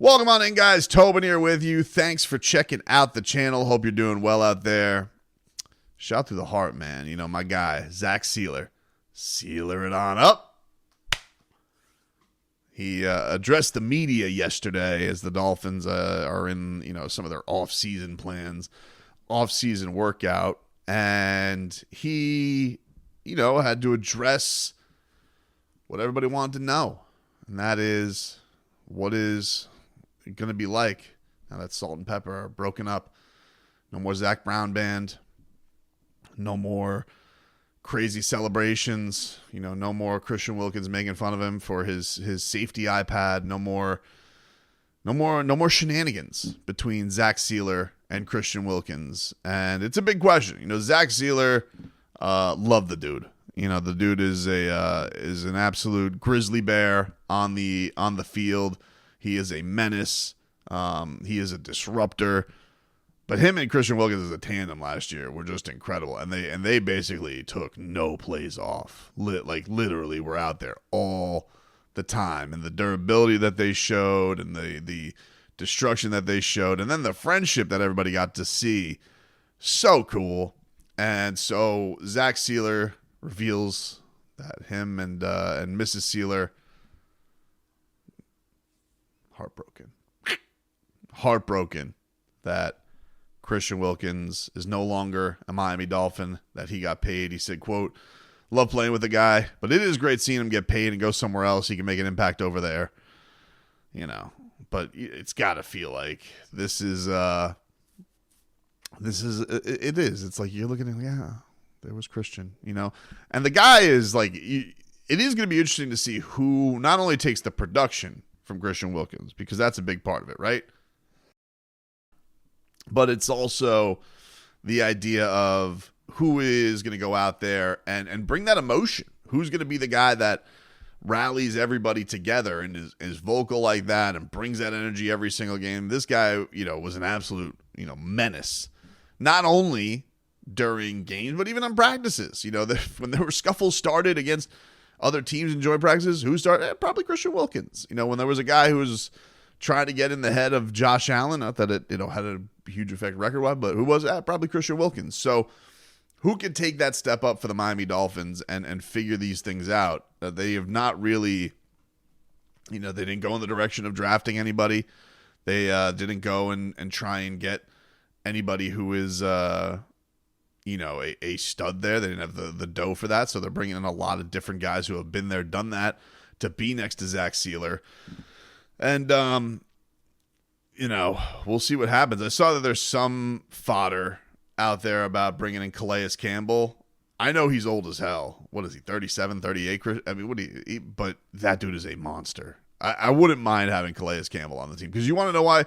Welcome on in, guys. Tobin here with you. Thanks for checking out the channel. Hope you're doing well out there. Shout through the heart, man. You know, my guy, Zack Seeler. Seeler it on up. He addressed the media yesterday as the Dolphins are in, some of their off-season plans, off-season workout. And he, had to address what everybody wanted to know. And that is, what is going to be like now that Salt and Pepper are broken up? No more Zac Brown band. No more crazy celebrations. No more Christian Wilkins making fun of him for his safety iPad. No more shenanigans between Zack Seeler and Christian Wilkins. And it's a big question. Zack Seeler, love the dude. The dude is an absolute grizzly bear on the field. He is a menace. He is a disruptor. But him and Christian Wilkins as a tandem last year were just incredible. And they basically took no plays off. Literally were out there all the time. And the durability that they showed and the destruction that they showed. And then the friendship that everybody got to see. So cool. And so Zack Seeler reveals that him and Mrs. Seeler, heartbroken that Christian Wilkins is no longer a Miami Dolphin, that he got paid. He said, quote, "Love playing with the guy, but it is great seeing him get paid and go somewhere else. He can make an impact over there." But it's got to feel like it is. It's like you're looking at, yeah, there was Christian, and the guy is like, it is going to be interesting to see who not only takes the production from Christian Wilkins, because that's a big part of it, right? But it's also the idea of who is going to go out there and bring that emotion. Who's going to be the guy that rallies everybody together and is vocal like that and brings that energy every single game. This guy, was an absolute, menace. Not only during games, but even on practices. When there were scuffles started against other teams in joint practices, who started? Probably Christian Wilkins. When there was a guy who was trying to get in the head of Josh Allen, not that it, had a huge effect record-wise, but who was that? Probably Christian Wilkins. So who could take that step up for the Miami Dolphins and figure these things out? They have not really, they didn't go in the direction of drafting anybody. They didn't go and try and get anybody who is, a stud there. They didn't have the dough for that, so they're bringing in a lot of different guys who have been there, done that, to be next to Zack Seeler. And, we'll see what happens. I saw that there's some fodder out there about bringing in Calais Campbell. I know he's old as hell. What is he, 37, 38? I mean, but that dude is a monster. I wouldn't mind having Calais Campbell on the team, because you want to know why?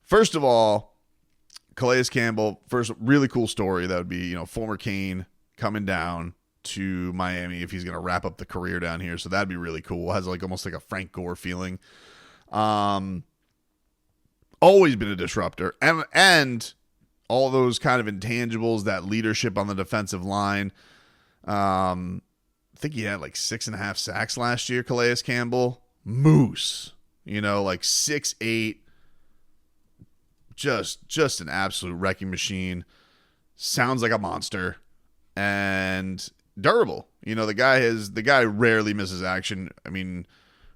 First of all, Calais Campbell, first, really cool story. That would be, former Kane coming down to Miami if he's going to wrap up the career down here. So that'd be really cool. Has almost like a Frank Gore feeling. Always been a disruptor, and all those kind of intangibles, that leadership on the defensive line. I think he had like 6.5 sacks last year, Calais Campbell. Moose, like 6'8", just an absolute wrecking machine. Sounds like a monster and durable. The guy rarely misses action. I mean,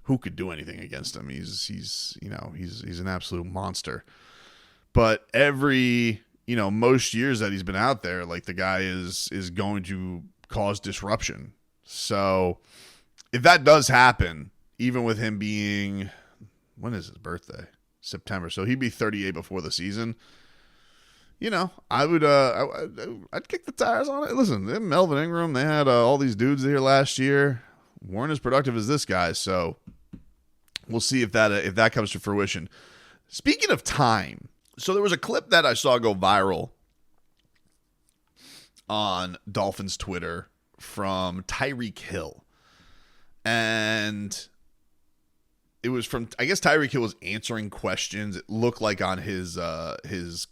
who could do anything against him? He's an absolute monster. But every, most years that he's been out there, like, the guy is going to cause disruption. So if that does happen, even with him being, when is his birthday? September. So he'd be 38 before the season. I would, I'd kick the tires on it. Listen, they had Melvin Ingram, they had all these dudes here last year, weren't as productive as this guy. So we'll see if that comes to fruition. Speaking of time, so there was a clip that I saw go viral on Dolphins Twitter from Tyreek Hill. And it was from, I guess Tyreek Hill was answering questions. It looked like on his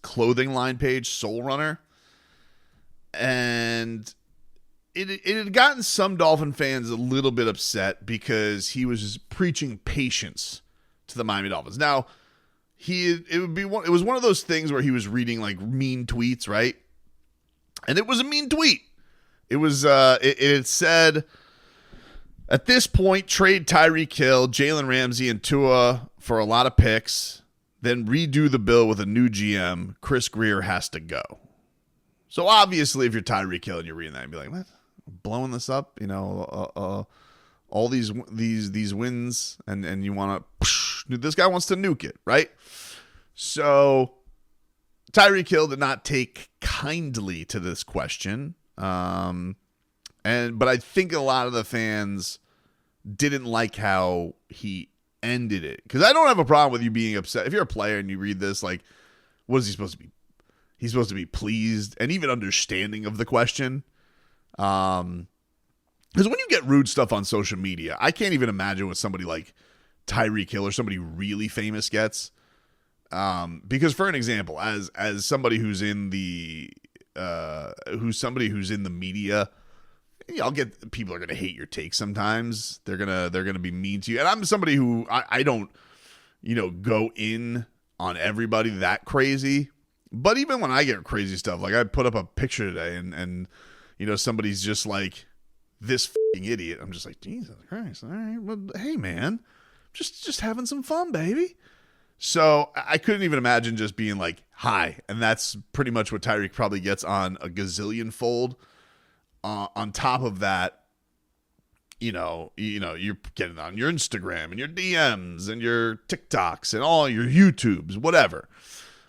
clothing line page, Soul Runner. And it had gotten some Dolphin fans a little bit upset because he was preaching patience to the Miami Dolphins. Now, it was one of those things where he was reading like mean tweets, right? And it was a mean tweet. It was it said, at this point, trade Tyreek Hill, Jalen Ramsey, and Tua for a lot of picks, then redo the bill with a new GM. Chris Greer has to go. So obviously, if you're Tyreek Hill and you're reading that, you'd be like, what? Blowing this up, all these wins, and you want to, this guy wants to nuke it, right? So Tyreek Hill did not take kindly to this question, but I think a lot of the fans didn't like how he ended it, because I don't have a problem with you being upset if you're a player and you read this. Like, what is he supposed to be? He's supposed to be pleased and even understanding of the question. Because when you get rude stuff on social media, I can't even imagine what somebody like Tyreek Hill or somebody really famous gets. Because for an example, as somebody who's in the media, I'll get, people are gonna hate your take sometimes. They're gonna be mean to you, and I'm somebody who I don't go in on everybody that crazy. But even when I get crazy stuff, like I put up a picture today, and somebody's just like, this fucking idiot. I'm just like, Jesus Christ. All right. Well, hey, man, just having some fun, baby. So I couldn't even imagine just being like, hi. And that's pretty much what Tyreek probably gets on a gazillion fold. On top of that, you're getting on your Instagram and your DMs and your TikToks and all your YouTubes, whatever.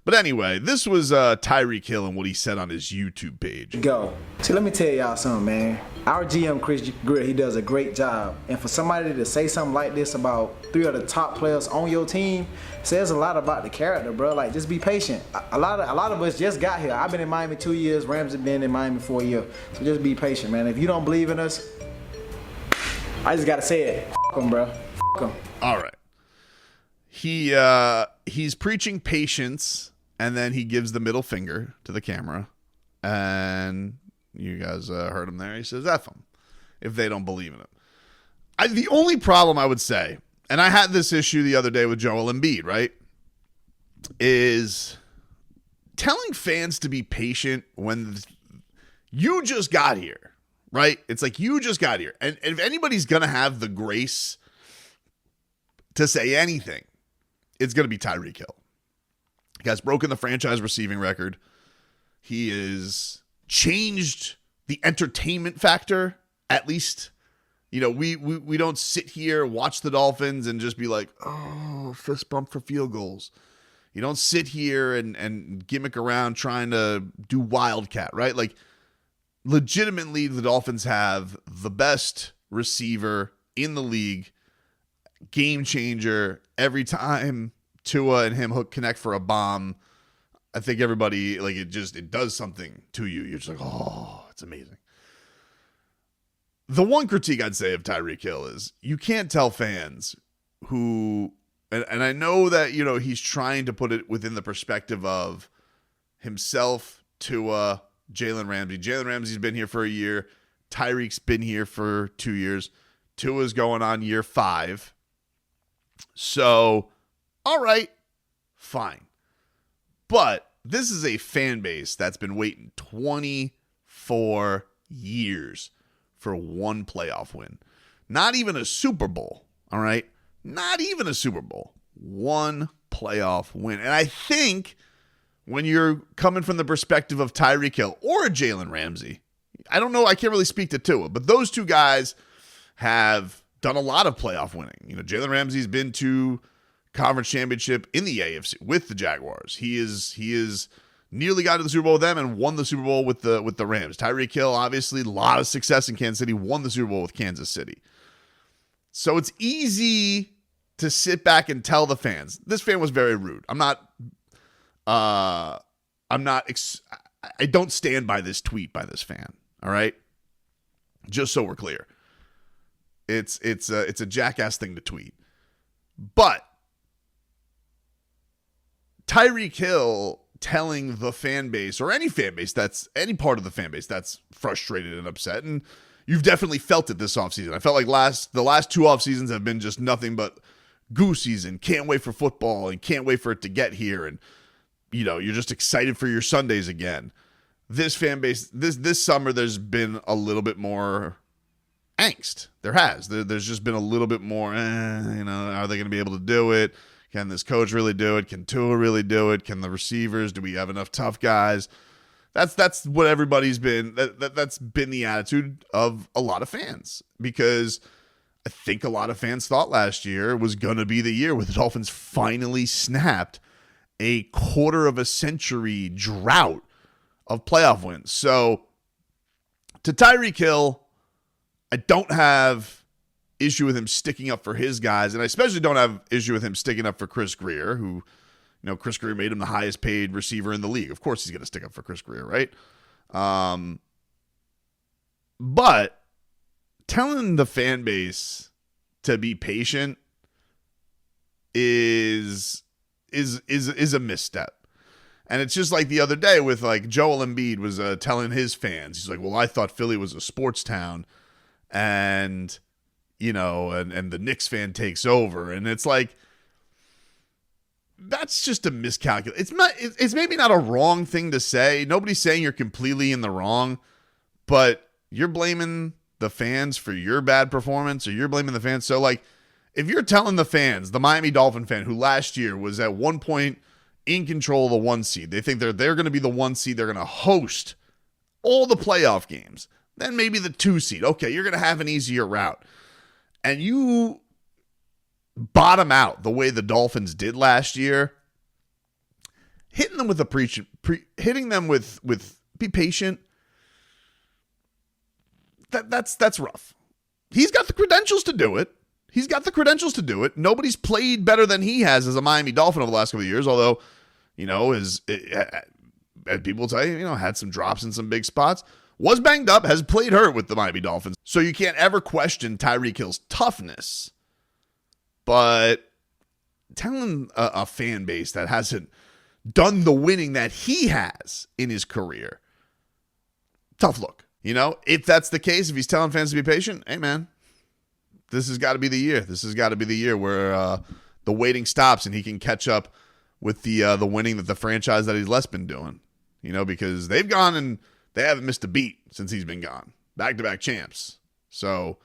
But anyway, this was Tyreek Hill and what he said on his YouTube page. Go. See, let me tell y'all something, man. Our GM, Chris Greer, he does a great job. And for somebody to say something like this about 3 of the top players on your team says a lot about the character, bro. Like, just be patient. A lot of us just got here. I've been in Miami 2 years. Ramsey been in Miami 4 years. So just be patient, man. If you don't believe in us, I just got to say it. F*** them, bro. F*** them. All right. He's preaching patience. And then he gives the middle finger to the camera. And you guys heard him there. He says, F them if they don't believe in it. The only problem I would say, and I had this issue the other day with Joel Embiid, right, is telling fans to be patient when you just got here, right? It's like you just got here. And if anybody's going to have the grace to say anything, it's going to be Tyreek Hill. The guy's broken the franchise receiving record. He has changed the entertainment factor. At least, we don't sit here, watch the Dolphins, and just be like, oh, fist bump for field goals. You don't sit here and gimmick around trying to do Wildcat, right? Like, legitimately, the Dolphins have the best receiver in the league, game changer every time Tua and him connect for a bomb. I think everybody, like, it does something to you. You're just like, oh, it's amazing. The one critique I'd say of Tyreek Hill is you can't tell fans who, and I know that, he's trying to put it within the perspective of himself, Tua, Jalen Ramsey. Jalen Ramsey's been here for a year. Tyreek's been here for 2 years. Tua's going on year 5. So, all right, fine. But this is a fan base that's been waiting 24 years for one playoff win. Not even a Super Bowl, all right? Not even a Super Bowl. One playoff win. And I think when you're coming from the perspective of Tyreek Hill or Jalen Ramsey, I don't know, I can't really speak to Tua, but those two guys have done a lot of playoff winning. Jalen Ramsey's been to conference championship in the AFC with the Jaguars. He is nearly got to the Super Bowl with them and won the Super Bowl with the Rams. Tyreek Hill, obviously, a lot of success in Kansas City, won the Super Bowl with Kansas City. So it's easy to sit back and tell the fans. This fan was very rude. I don't stand by this tweet by this fan. All right, just so we're clear, it's a jackass thing to tweet, but Tyreek Hill telling the fan base, or any fan base that's any part of the fan base that's frustrated and upset, and you've definitely felt it this offseason. I felt like the last 2 offseasons have been just nothing but goose season, can't wait for football and can't wait for it to get here. And, you're just excited for your Sundays again. This fan base, this summer, there's been a little bit more angst. There has. There's just been a little bit more, are they going to be able to do it? Can this coach really do it? Can Tua really do it? Can the receivers? Do we have enough tough guys? That's what everybody's been. That's been the attitude of a lot of fans, because I think a lot of fans thought last year was going to be the year where the Dolphins finally snapped a quarter of a century drought of playoff wins. So to Tyreek Hill, I don't have issue with him sticking up for his guys, and I especially don't have issue with him sticking up for Chris Greer, who, Chris Greer made him the highest paid receiver in the league. Of course he's going to stick up for Chris Greer, right? But telling the fan base to be patient is a misstep. And it's just like the other day with like Joel Embiid was telling his fans, he's like, well, I thought Philly was a sports town, and and the Knicks fan takes over. And it's like, that's just a miscalculation. It's maybe not a wrong thing to say. Nobody's saying you're completely in the wrong, but you're blaming the fans for your bad performance, or you're blaming the fans. So like, if you're telling the fans, the Miami Dolphin fan who last year was at one point in control of the 1 seed, they think they're going to be the 1 seed, they're going to host all the playoff games, then maybe the 2 seed. Okay, you're going to have an easier route. And you bottom out the way the Dolphins did last year, hitting them with hitting them with be patient. That's rough. He's got the credentials to do it. Nobody's played better than he has as a Miami Dolphin over the last couple of years, although, as people tell you, had some drops in some big spots. Was banged up, has played hurt with the Miami Dolphins. So you can't ever question Tyreek Hill's toughness. But telling a fan base that hasn't done the winning that he has in his career, tough look. If that's the case, if he's telling fans to be patient, hey, man, this has got to be the year. This has got to be the year where the waiting stops and he can catch up with the winning that the franchise that he's less been doing. Because they've gone and they haven't missed a beat since he's been gone. Back-to-back champs. So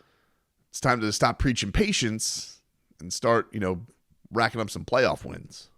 it's time to stop preaching patience and start, racking up some playoff wins.